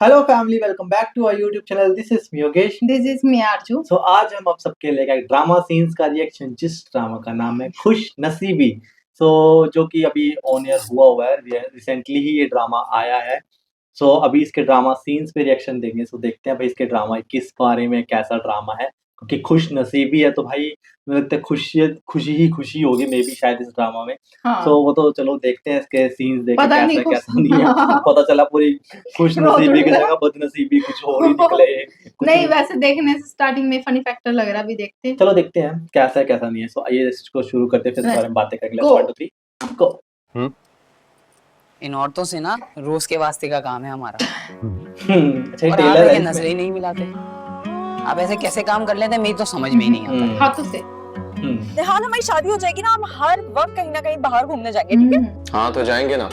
Hello family, welcome back to our YouTube channel. This is me Yogesh. This is me Arzoo. So आज हम आप सबके लिए एक ड्रामा सीन्स का रिएक्शन, जिस ड्रामा का नाम है खुश नसीबी। जो कि अभी ऑन एयर हुआ है, रिसेंटली ही ये ड्रामा आया है। अभी इसके ड्रामा सीन्स पे रिएक्शन देंगे। देखते हैं भाई इसके ड्रामा किस बारे में, कैसा ड्रामा है, क्योंकि खुश नसीबी है तो भाई मुझे लगता है खुशी ही खुशी होगी मे बी शायद इस ड्रामा में। हाँ। वो तो चलो देखते हैं इसके सीन्स, देख के पता नहीं कैसा कैसा नहीं है। पता चला पूरी खुश नसीबी की जगह बदनसीबी कुछ और ही निकले। नहीं, वैसे देखने से स्टार्टिंग में फनी फैक्टर लग रहा है, अभी देखते हैं। चलो देखते हैं कैसा है कैसा नहीं है। आइए इसको शुरू करते हैं, फिर इस बारे में बातें करेंगे। Go. 1 2 3 गो। इन औरतों से ना रोज के वास्ते का काम है हमारा। अच्छा ये और टेलर आप है ये नजर ही नहीं मिलाते। आप ऐसे कैसे काम कर लेते हैं, मेरी तो समझ में ही नहीं आता। हाथों से। निहाल, हमारी शादी हो जाएगी ना, हम हर वक्त कहीं ना कहीं बाहर घूमने जाएंगे, ठीक है? हाँ तो जाएंगे ना।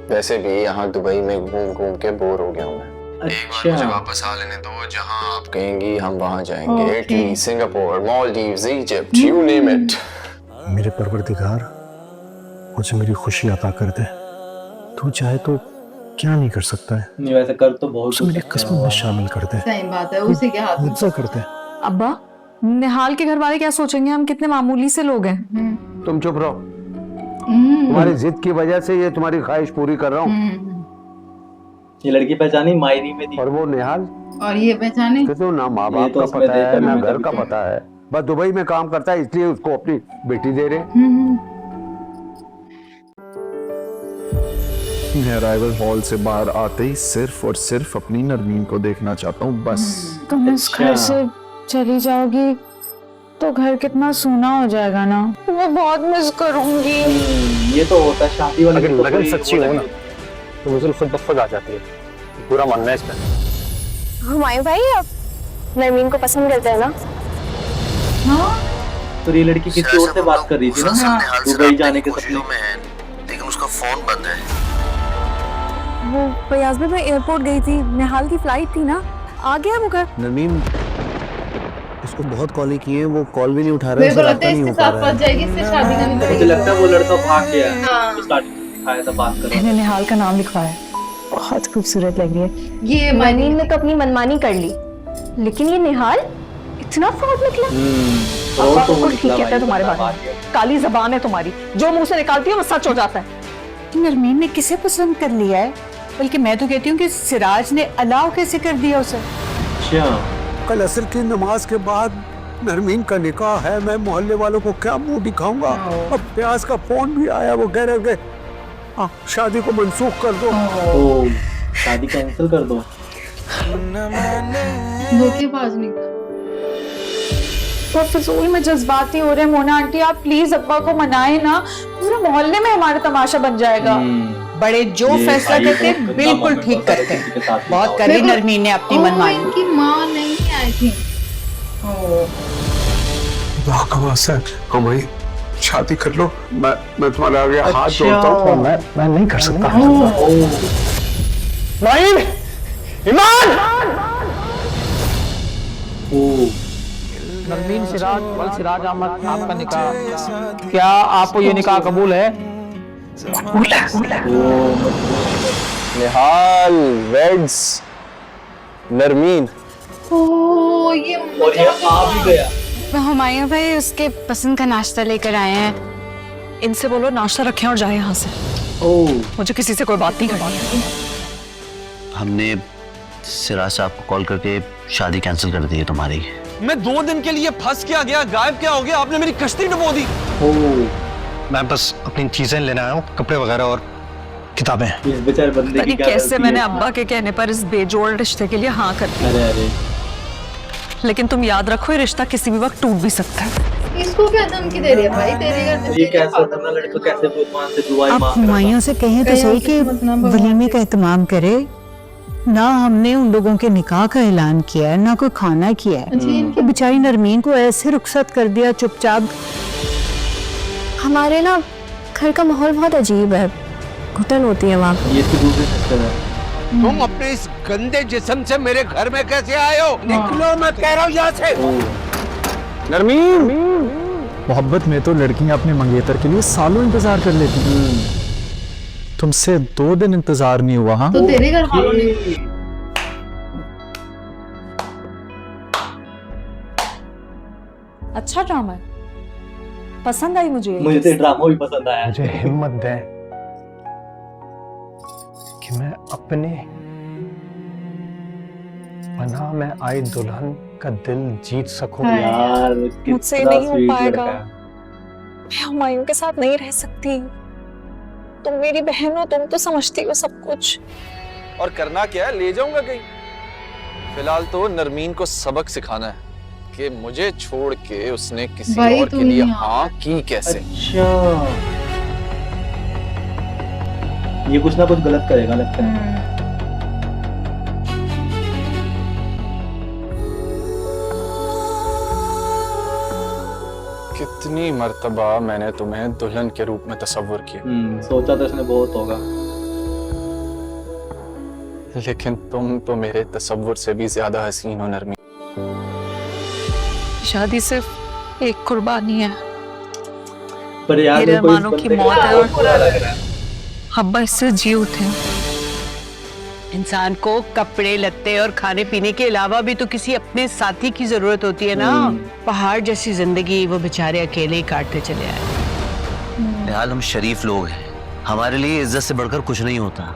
वैसे भी यहाँ दुबई में घूम घूम के बोर हो गया हूँ मैं। एक बार मुझे वापस आ लेने दो, जहाँ आप कहेंगी हम वहाँ जाएंगे। Italy, Singapore, Maldives, Egypt, you name it. मेरे परवरदिगार, मुझे मेरी खुशी अता कर दे। तू चाहे तो क्या नहीं कर सकता है। नहीं वैसे कर तो बहुत उसे मेरी किस्मत में शामिल कर दे। सही बात है, उसी के हाथ में। मुझसे कर दे। अब्बा, निहाल के घर वाले क्या सोचेंगे? हम कितने मामूली से लोग हैं। तुम चुप रहो। तुम्हारी जिद की वजह से ये तुम्हारी ख्वाहिश पूरी कर रहा हूँ। ये लड़की पहचानी मायरी में दी, और वो निहाल, और ये पहचाने तो ना माँ बाप तो का उसमें पता है देखा ना मैंने घर कभी का कहीं। पता है। बस दुबई में काम करता है, इसलिए उसको अपनी बेटी दे रहे। मैं अराइवल हॉल से बाहर आते ही सिर्फ और सिर्फ अपनी नरमीन को देखना चाहता हूँ, बस। तुम इस घर से चली जाओगी तो घर कितना सूना हो जाएगा ना। मैं बहुत मिस करूंगी। ये तो होता है शादी वाले। अगर तो लगन कोई सच्ची वो हो ना, नहीं। तो मुझे खुद ब खुद आ जाती है। पूरा मानना है इस पे। हुमायूं भाई, आप नरमीन को पसंद करते हैं ना? हाँ, तो ये लड़की किसी और से बात कर रही थी ना दुबई जाने के सपने में है, लेकिन उसका फोन बंद है। वो फयाज में मैं एयरपोर्ट गई थी, निहाल की फ्लाइट थी ना, आ गया वो घर। नरमीन, इसको बहुत कॉलें की हैं, वो कॉल भी नहीं उठा रहा मेरे है, को उससे लगता रास्ता है नहीं इसके हो पा साथ रहा फंस है। जाएगी, इससे शादी करनी मुझे पड़ेगी। लगता है वो लड़का भाग गया है। हाँ। जो स्टार्टिंग में दिखाया था बात कर रहा मैंने निहाल का नाम लिखवाया, बहुत खूबसूरत लग रही है। ये नरमीन ने तो अपनी मनमानी कर ली, लेकिन ये निहाल इतना फ्रॉड निकला। था। तो वो ठीक कहता है तुम्हारे बारे में। काली जबान है तुम्हारी, जो मुंह से निकालती है वो सच हो जाता है। नरमीन ने किसे पसंद कर लिया है? बल्कि मैं तो कहती हूँ कि सिराज ने अलाउ कैसे कर दिया उसे। अच्छा, कल असर की नमाज के बाद नरमीन का निकाह है, मैं मोहल्ले वालों को क्या मुंह दिखाऊंगा। अब प्याज का फोन भी आया, वो कह रहे शादी को मंसूख कर दो। तो शादी कैंसिल कर दो। धोखेबाज निकला। तो फिजूल में जज्बाती हो रहे हैं। मोना आंटी, आप प्लीज अब्बा को मनाए ना, पूरे मोहल्ले में हमारा तमाशा बन जाएगा। बड़े जो ये फैसला भाई करते बहुत बिल्कुल गंदा ठीक मामला करते किसी के साथ बहुत नहीं करी देखो, नरमीन ने अपनी ओ, मनमानी। इनकी माँ नहीं आई थी। हाँ भाई, शादी कर लो। मैं तुम्हारे आगे हाथ अच्छा। जोड़ता हूँ। मैं नहीं कर सकता। नरमीन सिराज वल सिराज अहमद, आपका निकाह, क्या आपको ये निकाह कबूल है? निहाल वेड्स नरमीन। ओ, ये और ये आ भी गया। हुमायूं भाई उसके पसंद का नाश्ता लेकर आए हैं। इनसे बोलो नाश्ता रखें और जाए यहाँ से। मुझे किसी से कोई बात नहीं करनी। हमने सिराज साहब को कॉल करके शादी कैंसिल कर दी है तुम्हारी। मैं 2 दिन के लिए फंस क्या गया, गायब क्या हो गया, आपने मेरी कश्ती डुबो दी। मैं बस अपनी चीजें लेने आया हूँ, कपड़े वगैरह और किताबें। इस बेचारे बंदे की क्या कैसे गलती मैंने है? अब्बा के कहने पर इस बेजोड़ रिश्ते के लिए हाँ कर दी, अरे अरे, लेकिन तुम याद रखो ये रिश्ता किसी भी वक्त टूट भी सकता है। इसको क्या धमकी दे रही है भाई? तेरे घर ये कैसे होता है ना, लड़का कैसे भगवान से दुआएं आप मांग रहा हुमायूं से कहें तो सही कि वलीमे का एहतमाम करे ना। हमने उन लोगों के निकाह का ऐलान किया है, ना कोई खाना किया है। इनकी बेचारी नरमीन को ऐसे रुखसत कर दिया चुपचाप। हमारे ना घर का माहौल बहुत अजीब है, घुटन होती है वहाँ। ये इसकी दूसरी सिस्टर है। तुम अपने इस गंदे जिस्म से मेरे घर में कैसे आए हो? निकलो, मैं कह रहा हूँ यहाँ से। नरमीन, मोहब्बत में तो लड़कियां अपने मंगेतर के लिए सालों इंतजार कर लेती हैं। तुमसे 2 दिन इंतजार नहीं हुआ। हाँ, तो तेरे घर वालों ने अच्छा ड्रामा है, पसंद आई मुझे ये। मुझे तो ड्रामा भी पसंद आया। मुझे हिम्मत दे कि मैं अपने पनाह में आई दुल्हन का दिल जीत सकूं। हाँ। यार मुझसे कितना नहीं हो स्वीट पाएगा। लड़का है। मैं हुमायूं के साथ नहीं रह सकती। तुम मेरी बहन हो, तुम तो समझती हो सब कुछ। और करना क्या है, ले जाऊंगा कहीं। फिलहाल तो नरमीन को सबक सिखाना है कि मुझे छोड़ के उसने किसी भाई और तू के लिए नहीं हाँ की कैसे। अच्छा, ये कुछ ना कुछ गलत करेगा लगता है। कितनी मर्तबा मैंने तुम्हें दुल्हन के रूप में तस्वुर किया, सोचा तो इसने बहुत होगा। लेकिन तुम तो मेरे तस्वुर से भी ज्यादा हसीन हो नरमीन। शादी सिर्फ एक कुर्बानी है, पर यार मेरे मेरे को इस अरमानों की बंदे का मौत है बहुत बुरा लग रहा है। हब्बा इससे जी उठे। इंसान को कपड़े लत्ते और खाने पीने के अलावा भी तो किसी अपने साथी की जरूरत होती है ना। पहाड़ जैसी जिंदगी वो बेचारे अकेले ही काटते चले आए। निहाल, हम शरीफ लोग हैं, हमारे लिए इज्जत से बढ़कर कुछ नहीं होता।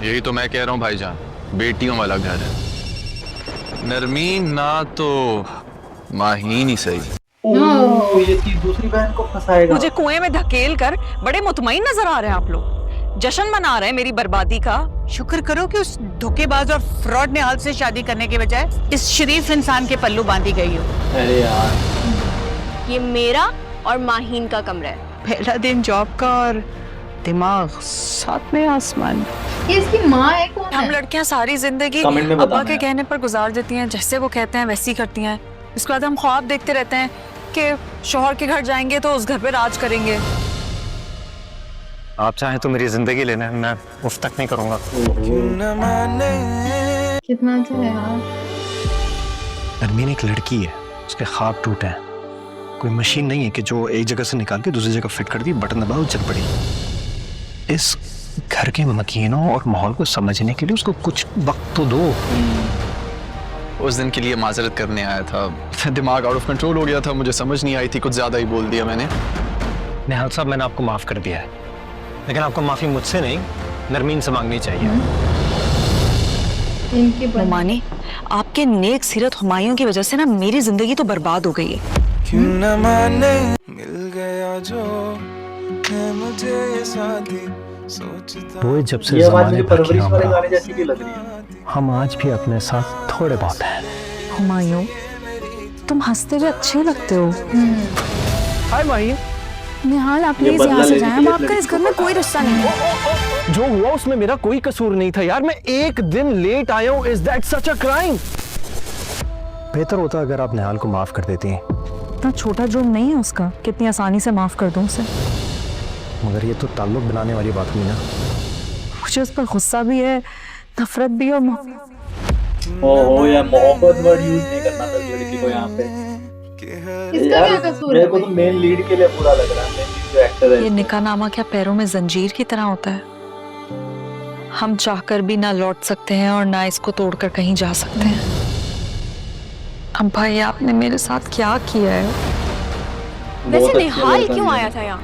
यही तो मैं कह रहा हूँ भाईजान, बेटियों वाला घर है। नरमीन ना तो माहीन ही सही। ओह, ये इसकी दूसरी बहन को फंसाएगा। मुझे कुएं में धकेल कर बड़े मुतमईन नजर आ रहे हैं आप लोग। जश्न मना रहे हैं मेरी बर्बादी का। शुक्र करो कि उस धोखेबाज और फ्रॉड निहाल से शादी करने के बजाय इस शरीफ इंसान के पल्लू बांधी गई हो। अरे यार, ये मेरा और माहीन का कमरा है। पहला दिन जॉब का और दिमाग साथ में आसमान। ये इसकी माँ है कौन हम है? लड़कियां सारी जिंदगी कमेंट में अब्बा बताना के यार। कहने पर गुजार देती हैं, जैसे वो कहते हैं वैसी करती हैं। इसके बाद हम ख्वाब देखते रहते हैं कि शौहर के घर जाएंगे तो उस घर पे राज करेंगे। आप चाहें तो मेरी जिंदगी लेना है, मैं उफ तक नहीं करूंगा। कितना अच्छा है यार। नरमीन एक लड़की है, उसके ख्वाब टूटे हैं। कोई मशीन नहीं है कि जो एक जगह से निकाल के दूसरी जगह फिट कर दी, बटन दबाओ चल पड़ी। इस घर के मकीनों और माहौल को समझने के लिए उसको कुछ वक्त तो दो। उस दिन के लिए माजरत करने आया था, दिमाग आउट ऑफ कंट्रोल हो गया था, मुझे समझ नहीं आई थी, कुछ ज्यादा ही बोल दिया मैंने। निहाल साहब, मैंने आपको माफ कर दिया है, लेकिन आपको माफी मुझसे नहीं नरमीन से मांगनी चाहिए। इनकी मोमानी, आपके नेक सीरत हुमायूं की वजह से ना मेरी जिंदगी तो बर्बाद हो गई है। क्यों न माने मिल गया जो है मुझे ये शादी सोचता। वो जब से ये आवाज ज़माने मुझे भर की परवरिश वाले हमरा, गाने जैसी भी लग रही है। हम आज भी अपने साथ थोड़े बहुत हैं। हुमायूं, तुम हंसते हुए अच्छे लगते हो। हाय माही। निहाल आप ये प्लीज बदला यहाँ से लेने जाएं, के लिए अब आपका इस घर में कोई रिश्ता नहीं है। जो हुआ उसमें मेरा कोई कसूर नहीं था यार, मैं एक दिन लेट आया हूँ। Is that such a crime? बेहतर होता अगर आप निहाल को माफ कर देती। इतना छोटा जुर्म नहीं है उसका, कितनी आसानी से माफ कर दूं उसे। मगर ये तो ताल्लुक बनाने वाली बात हुई ना। मुझे उस पर गुस्सा भी है, नफरत भी और ओहो, यार मोहब्बत वर्ड यूज नहीं करना था लड़की को यहाँ पे। इसका क्या कसूर मेरे है को तो मेन लीड के लिए बुरा लग रहा है, मेन लीड जो एक्टर है। ये निकाहनामा क्या पैरों में जंजीर की तरह होता है? हम चाहकर भी ना लौट सकते हैं और ना इसको तोड़कर कहीं जा सकते हैं। अब भाई आपने मेरे साथ क्या किया है? वैसे निहाल क्यों आया था यहाँ?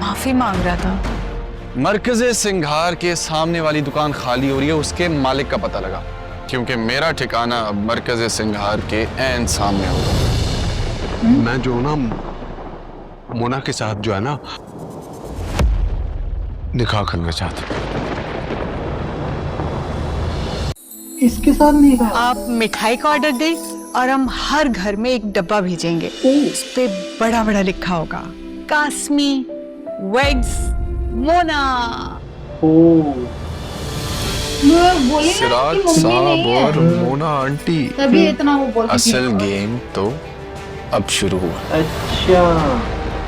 माफी मांग रहा था। मरकज़े सिंघार के सामने वाली दुकान खाली हो रही है, उसके मालिक का पता लगा, क्योंकि मेरा ठिकाना अब मरकज़े सिंघार के ऐन सामने होगा। मैं जो ना मोना के साथ जो है ना निकाह करना चाहता हूँ। इसके साथ नहीं कहा। आप मिठाई का ऑर्डर दें और हम हर घर में एक डब्बा भेजेंगे। उस पे बड़ा बड़ा लिखा होगा कास्मी वेड्स मोना। सिराज साहब और मोना आंटी, तभी इतना वो बोलती थी। असल गेम तो अब शुरू हुआ। अच्छा,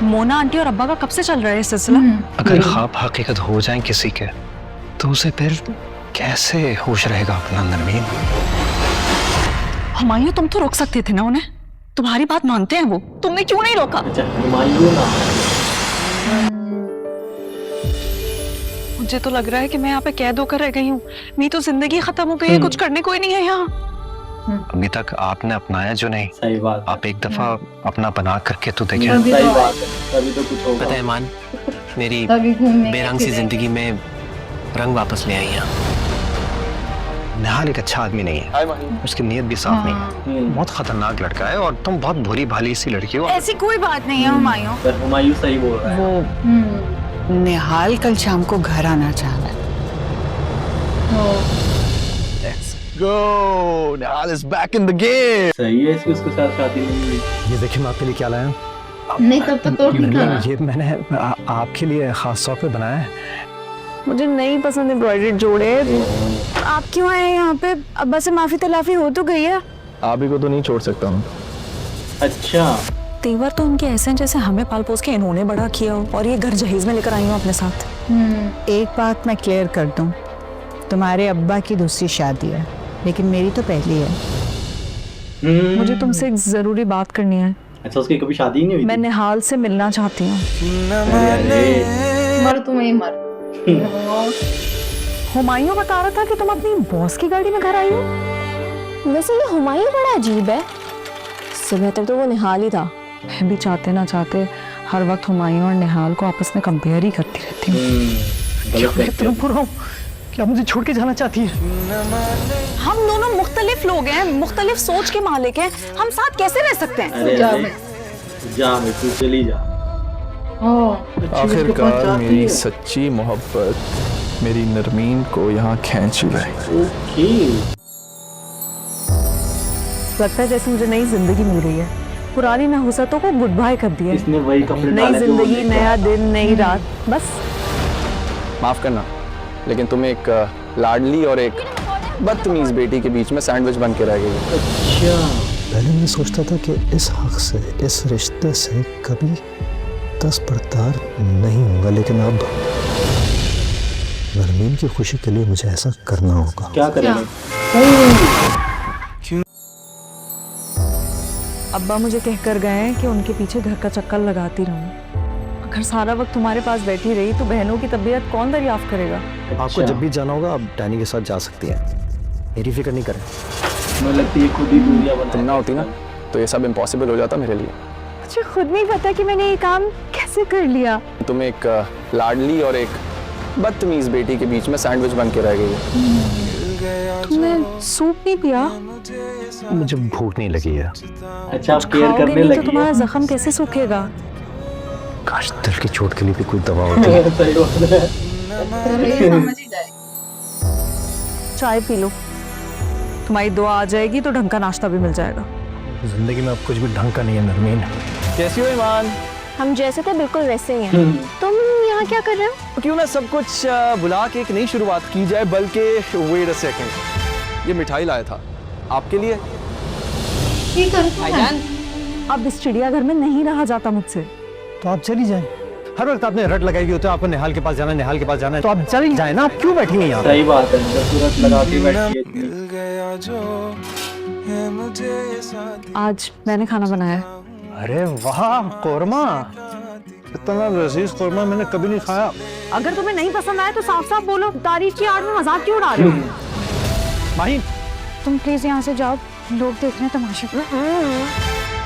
मोना आंटी और अब्बा का कब से चल रहा है ये सिलसिला? अगर ख्वाब हकीकत हो जाए किसी के, तो उसे फिर कैसे होश रहेगा अपना नरमीन? हुमायूं, तुम तो रोक सकते थे ना उन्हें। तुम्हारी बात मानते हैं वो, तुमने क्यों नहीं रोका? अच्छा हुमायूं ना। मुझे तो लग रहा है कि मैं यहाँ पे कैद होकर रह गई हूँ। मेरी तो जिंदगी खत्म हो गई है, कुछ करने को ही नहीं है यहाँ। अभी तक आपने अपनाया जो नहीं, सही बात आप एक दफा अपना बना करके तो देखें। सही बात है, तभी तो कुछ होगा। पता है ईमान, मेरी तभी घूमने बेरंग सी जिंदगी में रंग वापस ले आई हैं। निहाल एक अच्छा आदमी नहीं है, उसकी नीयत भी साफ नहीं है, बहुत खतरनाक लड़का है और तुम बहुत भोली भाली सी लड़की हो। ऐसी कोई बात नहीं है हुमायूं। हुमायूं सही बोल रहा है। वो निहाल कल शाम को घर आना चाह रहा है। Go, Nihal is back in the game। सही है, इसकी उसके साथ शादी नहीं हुई। ये देखिए मैं आपके लिए क्या लाया हूँ। नहीं तब तक तो ठीक था ना। ये मैंने आपके लिए खास तौर पे बनाया है। मुझे नहीं पसंद एम्ब्रॉयडर्ड जोड़े। आप क्यों आए यहाँ पे? अब्बा से माफी तलाफी हो तो गई है। आप ही को तो नहीं छोड़ सकता हूँ। अच्छा, तेवर तो उनके ऐसे हैं जैसे हमें पाल पोस के इन्होंने बड़ा किया हो और ये घर जहेज में लेकर आई हूँ अपने साथ। एक बात मैं क्लियर कर दूं, तुम्हारे अब्बा की दूसरी शादी है, लेकिन मेरी तो पहली है। मुझे तुमसे एक जरूरी बात करनी है। अच्छा उसकी कभी शादी ही नहीं हुई मैं निहाल से मिलना चाहती हूँ। मर तुम्हें मर। हुमायूं बता रहा था कि तुम अपनी बॉस की गाड़ी में घर आई हो। वैसे ये हुमायूं बड़ा अजीब है, इससे बेहतर तो वो निहाल ही था। मैं भी चाहते ना चाहते हर वक्त हुमायूं और निहाल को आपस में कंपेयर ही करती रहती हूँ। इतना बुरा हूँ, क्या मुझे छोड़ के जाना चाहती है? हम दोनों मुख्तलिफ लोग हैं, मुख्तलिफ सोच के मालिक हैं, हम साथ कैसे रह सकते हैं? अरे जा मैं तू चली जा। आखिरकार मेरी सच्ची मोहब्बत मेरी नरमीन को यहाँ खींच लाई। ओके, लगता है जैसे मुझे नई जिंदगी मिल रही है। पुरानी नहुसतों को गुड बाय कर दिया। इसने वही कपड़े नई डाले थे वो जिंदगी, देखा। नया दिन, नई रात, बस। माफ करना, लेकिन तुम एक लाडली और एक बदतमीज बेटी के बीच में सैंडविच बन के रह गई। अच्छा, पहले मैं सोचता था कि इस हक से, इस रिश्ते से कभी दस्तबरदार नहीं होगा, लेकिन अब नरमीन की खुशी के लिए मुझे ऐसा करना होगा। क्या करेंगे? अब्बा मुझे कहकर गए हैं कि उनके पीछे घर का चक्कर लगाती रहूं। अगर सारा वक्त तुम्हारे पास बैठी रही तो बहनों की तबीयत कौन दरियाफ्त करेगा? आपको जब भी जाना होगा आप डैनी के साथ जा सकती हैं, मेरी फिक्र नहीं करें। मुझे लगती है खुद ही दूरियां बना। तुम ना होती ना तो ये सब इम्पॉसिबल हो जाता मेरे लिए। मुझे खुद नहीं पता कि मैंने ये काम कैसे कर लिया। तुम एक लाडली और एक बदतमीज बेटी के बीच में सैंडविच बन के रह गई। तुमने सूप नहीं पिया? मुझे भूख नहीं लगी है। अच्छा आप केयर खाओगे करने नहीं तो लगी तुम्हारा जख्म कैसे सूखेगा? काश दिल की चोट के लिए भी कोई दवा होती है। सही बात है। चलो ये समझ ही जाए। चाय पी लो, तुम्हारी दुआ आ जाएगी तो ढंग का नाश्ता भी मिल जाएगा। जिंदगी में अब कुछ भी ढंग का नहीं है नरमीन। कैसी हो ईमान? हम जैसे थे बिल्कुल वैसे ही हैं। तुम यहाँ क्या कर रहे हो? क्यों ना सब कुछ बुला के एक नई शुरुआत की जाए। बल्कि वेट अ सेकंड, ये मिठाई लाया था आपके लिए। की करता है? अब इस चिड़ियाघर में नहीं रहा जाता मुझसे। तो आप चली जाएं। हर वक्त आपने रट लगाई होती है, आपको निहाल के पास जाना है, निहाल के पास जाना है, तो आप चली जाए ना। आप क्यों बैठेंगे यहाँ? सही बात है, जब सूरत लगा के बैठी है। मिल गया जो है मुझे साथी। आज मैंने खाना बनाया है। अरे वाह, कोरमा! इतना लजीज कोरमा मैंने कभी नहीं खाया। अगर तुम्हें नहीं पसंद आया तो साफ साफ बोलो, तारीफ की आड़ में मजाक क्यों उड़ा रहे हो? माहिन, तुम प्लीज यहाँ से जाओ, लोग देख रहे हैं तमाशा।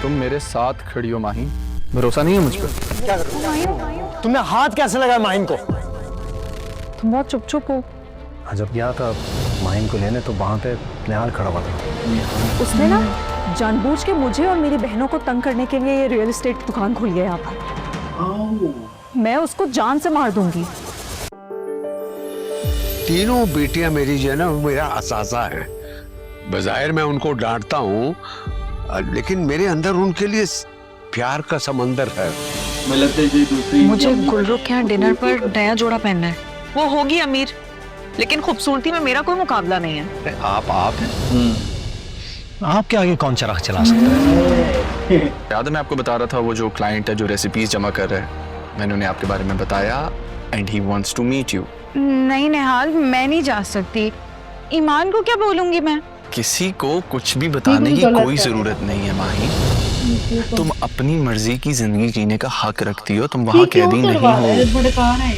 तुम मेरे साथ खड़ी हो माही, भरोसा नहीं है मुझ पर? तुमने हाथ कैसे लगाया माहिन को? तुम बहुत चुप चुप हो। जब गया था माहिन को लेने तो वहाँ पे निहाल खड़ा हुआ था। उसने ना जानबूझ के मुझे और मेरी बहनों को तंग करने के लिए ये रियल एस्टेट की दुकान खोली है यहाँ पर। मैं उसको जान से मार दूंगी। तीनों बेटियां मेरी जो है ना मेरा असासा है। बज़ाहिर मैं उनको डांटता हूँ, लेकिन मेरे अंदर उनके लिए प्यार का समंदर है। मुझे लगता है दूसरी मुझे गुलरुख के यहाँ डिनर पर नया जोड़ा पहनना है। वो होगी अमीर, लेकिन खूबसूरती में मेरा कोई मुकाबला नहीं है। आप हैं? आपके आगे कौन चराग चला सकता है? याद है मैं आपको बता रहा था वो जो क्लाइंट है जो रेसिपीज जमा कर रहा है, मैंने उन्हें आपके बारे में बताया and he wants to meet you. नहीं निहाल, मैं नहीं जा सकती। ईमान को क्या बोलूंगी मैं? किसी को कुछ भी बताने की कोई जरूरत नहीं है माही। तुम अपनी मर्जी की जिंदगी जीने का हक रखती हो, तुम वहाँ कैदी नहीं हो। भड़का रहा है।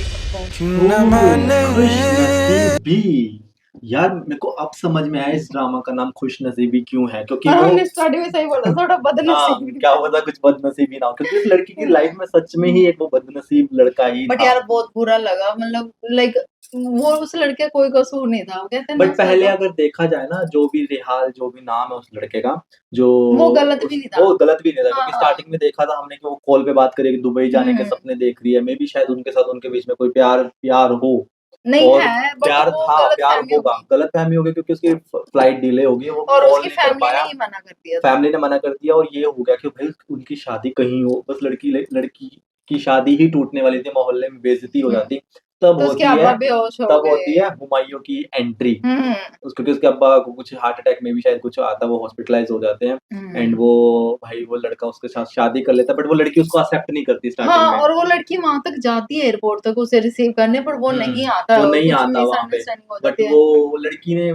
यार मेरे को अब समझ में आया इस ड्रामा का नाम खुशनसीबी क्यों है, क्योंकि हाँ, वो हमने स्टार्टिंग में सही बोला, थोड़ा हाँ, बदनसीब। क्या पता कुछ बदनसीबी ना हो, क्योंकि इस लड़की की लाइफ में सच में ही एक वो बदनसीब लड़का ही बट था। यार बहुत बुरा लगा, मतलब लाइक वो उस लड़के का कोई कसूर नहीं था, वो कहते हैं ना बट पहले उसका अगर देखा जाए ना, जो भी रिहाल जो भी नाम है उस लड़के का, जो वो गलत भी नहीं था। वो गलत भी नहीं था, हाँ, क्योंकि हाँ। स्टार्टिंग में देखा था हमने कि वो कॉल पे बात करी कि दुबई जाने के सपने देख रही है, मे बी शायद उनके साथ उनके बीच में कोई प्यार हो, नहीं और है, बट प्यार वो था, प्यार गलतफहमी होगा, होगी गलतफहमी हो गई क्योंकि उसकी फ्लाइट डिले हो गई, वो और कॉल उसकी नहीं कर फैमिली ने पाया, ही मना कर दिया था। फैमिली ने मना कर दिया, और ये हो गया कि भाई उनकी शादी कहीं हो, बस लड़की की शादी ही टूटने वाली थी, मोहल्ले में बेइज्जती हो जाती, तब तो उसके होती अब्बा है बेहोश हो तब गए। होती है हुमायूं की एंट्री, हम्म क्योंकि उसके अब्बा को कुछ हार्ट अटैक में भी शायद कुछ आता है, वो हॉस्पिटलाइज हो जाते हैं, एंड वो भाई वो लड़का उसके साथ शादी कर लेता है, बट वो लड़की उसको एक्सेप्ट नहीं करती स्टार्टिंग हाँ, में। और वो लड़की वहां तक जाती है एयरपोर्ट तक उसे रिसीव करने, पर वो नहीं आता, वो नहीं कुछ आता वहां पे, मिसअंडरस्टैंडिंग हो बट जाती है। वो लड़की ने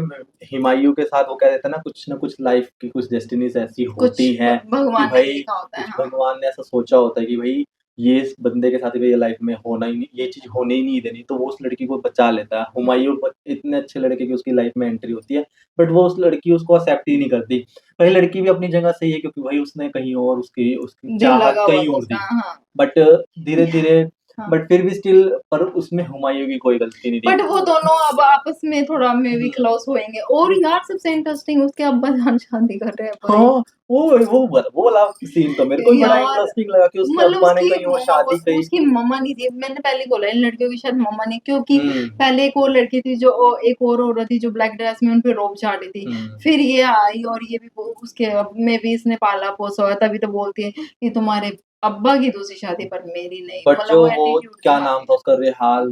हुमायूं के साथ वो कह देता है ना कुछ लाइफ की कुछ डेस्टिनीज ऐसी कुछ होती है कि भगवान ने भाई लिखा होता है। कुछ हाँ। भगवान ने ऐसा सोचा होता है कि भाई ये इस बंदे के साथ ये लाइफ में होना ही नहीं, ये चीज होने ही नहीं देनी, तो वो उस लड़की को बचा लेता है। हुमायूं इतने अच्छे लड़के की उसकी लाइफ में एंट्री होती है, बट वो उस लड़की उसको एक्सेप्ट ही नहीं करती। भाई लड़की भी अपनी जगह सही है, क्योंकि भाई उसने कहीं और उसकी उसकी दिल चाहत लगा हुआ कहीं था और थी, उसका। हाँ। बट धीरे धीरे हाँ। बट फिर भी स्टिल पर उसमें हुमायूं की कोई गलती नहीं थी। बट वो दोनों अब आपस में थोड़ा मे बी क्लोज होएंगे, और यार सबसे इंटरेस्टिंग उसके अब्बा जान शादी कर रहे हैं भाई। हाँ, वो वाला सीन तो मेरे को भी बड़ा यार इंटरेस्टिंग लगा कि उसके मतलब अब्बा ने उसकी कहीं और शादी कही। उसकी मम्मा नहीं थी, मैंने पहले बोला इन लड़कियों की शायद मम्मा नहीं, क्योंकि हम्म, पहले एक और लड़की थी जो एक और औरत थी जो ब्लैक ड्रेस में उन पे रोब झाड़ी थी, फिर ये आई और ये भी उसके में भी इसने पाला पोसा हुआ, तभी तो बोलती है कि तुम्हारे अब्बा की दूसरी शादी पर मेरी नहीं, बट मतलब जो वो वो एटीट्यूड क्या दिखाती नाम है। था उसका,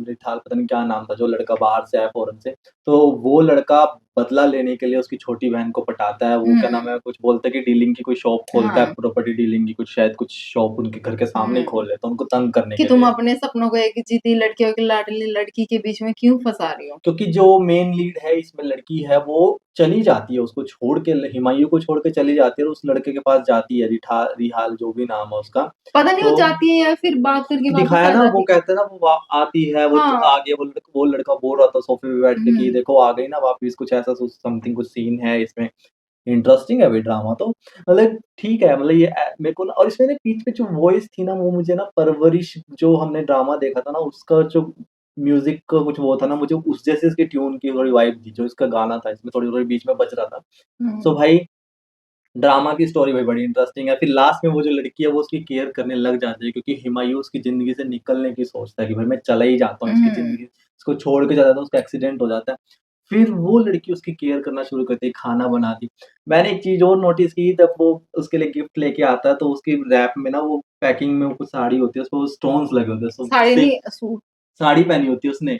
रिठाल पता नहीं क्या नाम था, जो लड़का बाहर से आया फॉरेन से, तो वो लड़का बदला लेने के लिए उसकी छोटी बहन को पटाता है, वो क्या नाम है, कुछ बोलते हैं कि डीलिंग की कोई शॉप खोलता है, हाँ। प्रॉपर्टी डीलिंग की कुछ शॉप उनके घर के सामने ही खोल लेता है, उनको तंग करने कि के तुम लिए। अपने सपनों को एक जिद्दी लड़की और एक लाडली लड़की के बीच में क्यों फंसा रही हो? क्योंकि जो मेन लीड है इसमें लड़की है, वो चली जाती है, उसको छोड़ के हुमायूं को छोड़ के चली जाती है, और उस लड़के के पास जाती है, रिहाल जो भी नाम है उसका। पता नहीं वो तो जाती है या फिर बात करके वापस दिखाया आ ना, वो जाती है। कहते हैं ना, वो आती है, वो हाँ। आ गया, वो लड़का बोल रहा था सोफे पे बैठ के कि देखो आ गई ना वापस, कुछ ऐसा समथिंग कुछ सीन है इसमें। इंटरेस्टिंग है भाई ड्रामा तो, मतलब ठीक है, मतलब ये मेरे को ना, और इसमें ना बीच में जो वॉइस थी ना, वो मुझे ना परवरिश जो हमने ड्रामा देखा था ना, उसका जो म्यूजिक का कुछ वो था ना, मुझे उस जैसे इसकी ट्यून की थोड़ी वाइब थी, जो इसका गाना था इसमें थोड़ी थोड़ी बीच में बज रहा था। सो भाई ड्रामा की स्टोरी भाई बड़ी इंटरेस्टिंग है। फिर लास्ट में वो जो लड़की है वो उसकी केयर करने लग जाती है, क्योंकि हुमायूं उसकी ज़िंदगी से निकलने की सोचता है कि भाई मैं चला ही जाता हूँ, इसकी ज़िंदगी इसको छोड़ के चला जाता हूँ, उसका एक्सीडेंट हो जाता है। फिर वो लड़की उसकी केयर करना शुरू करती है, खाना बनाती। मैंने एक चीज़ और नोटिस की, जब वो उसके लिए गिफ्ट लेके आता है, तो उसकी रैप में ना, वो पैकिंग में वो कुछ साड़ी होती है, उसपे वो स्टोन्स लगे होते हैं। सो साड़ी से नहीं, सूट साड़ी पहनी होती है उसने।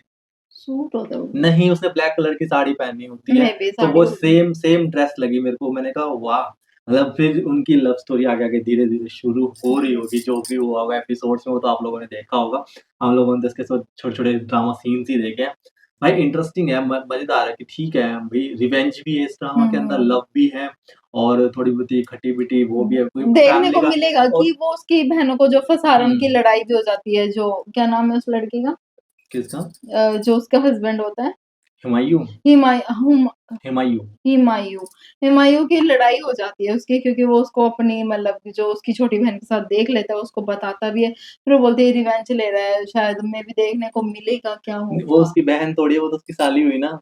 सूट होता है वो। नहीं, उसने ब्लैक कलर की साड़ी पहनी होती है, मे बी तो साड़ी वो होगी। सेम ड्रेस लगी मेरे को। मैंने कहा वाह! मतलब फिर उनकी लव स्टोरी आगे-आगे धीरे-धीरे शुरू हो रही होगी, जो भी हुआ होगा एपिसोड्स में वो तो आप लोगों ने देखा होगा। हम लोगों ने तो इसके साथ छोटे-छोटे ड्रामा सीन्स ही देखे हैं। भाई इंटरेस्टिंग है, म मज़ेदार है कि ठीक है, भई रिवेंज भी है इस ड्रामा के अंदर, लव भी है, और थोड़ी बहुत ही खटी-पिटी वो भी है, कोई देखने फैमिली को का। मिलेगा और कि वो उसकी बहनों को जो फँसा रहा है, उनकी हुँ, लड़ाई भी हो जाती है, जो क्या नाम है उस लड़के का? किसका? जो उसका हस्बैंड होता है। हुमायूं? हिमाय हुम हुमायूं। हुमायूं। हुमायूं की लड़ाई हो जाती है उसकी, क्योंकि वो उसको अपनी मतलब जो उसकी छोटी बहन के साथ देख लेता है, उसको बताता भी है। फिर वो बोलती है रिवेंज ले रहा है, शायद हमें भी देखने को मिलेगा क्या वो होगा। उसकी बहन थोड़ी है, वो तो उसकी साली हुई ना।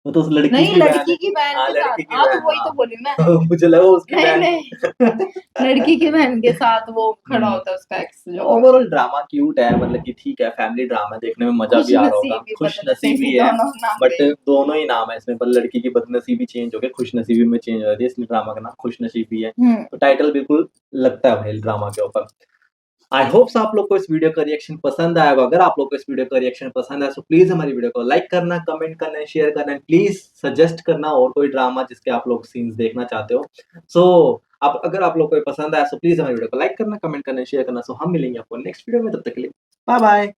वो तो उस लड़की नहीं, की बहन है। लड़की की बहन हाँ, के साथ। लड़की की हाँ, तो बहन, वही हाँ। तो बोली मैं। मुझे लगा वो उसकी नहीं, बहन। नहीं। लड़की की बहन के साथ वो खड़ा हुँ। होता है उसका एक्स जो। ओवरऑल ड्रामा क्यूट है, मतलब कि ठीक है, फैमिली ड्रामा देखने में मज़ा भी आ रहा होगा। खुशनसीबी, खुशनसीबी बदनसीबी है, दोनों नाम बट गए। दोनों ही नाम है इसमें, पर लड़की की बदनसीबी चेंज हो के खुशनसीबी में चेंज हो जाती है, इसलिए ड्रामा का नाम खुशनसीबी है। हुँ। तो टाइटल बिल्कुल लगता है भाई ड्रामा के ऊपर। आई होप्स आप लोग को इस वीडियो का रिएक्शन पसंद आया होगा। अगर आप लोग को इस वीडियो का रिएक्शन पसंद आया, तो प्लीज़ हमारी वीडियो को लाइक करना, कमेंट करना, शेयर करना, प्लीज़ सजेस्ट करना और कोई ड्रामा जिसके आप लोग सीन्स देखना चाहते हो। सो अगर आप लोग को ये पसंद आया, तो प्लीज़ हमारी वीडियो को लाइक करना, कमेंट करना, शेयर करना। सो हम मिलेंगे आपको नेक्स्ट वीडियो में, तब तक के लिए बाय बाय।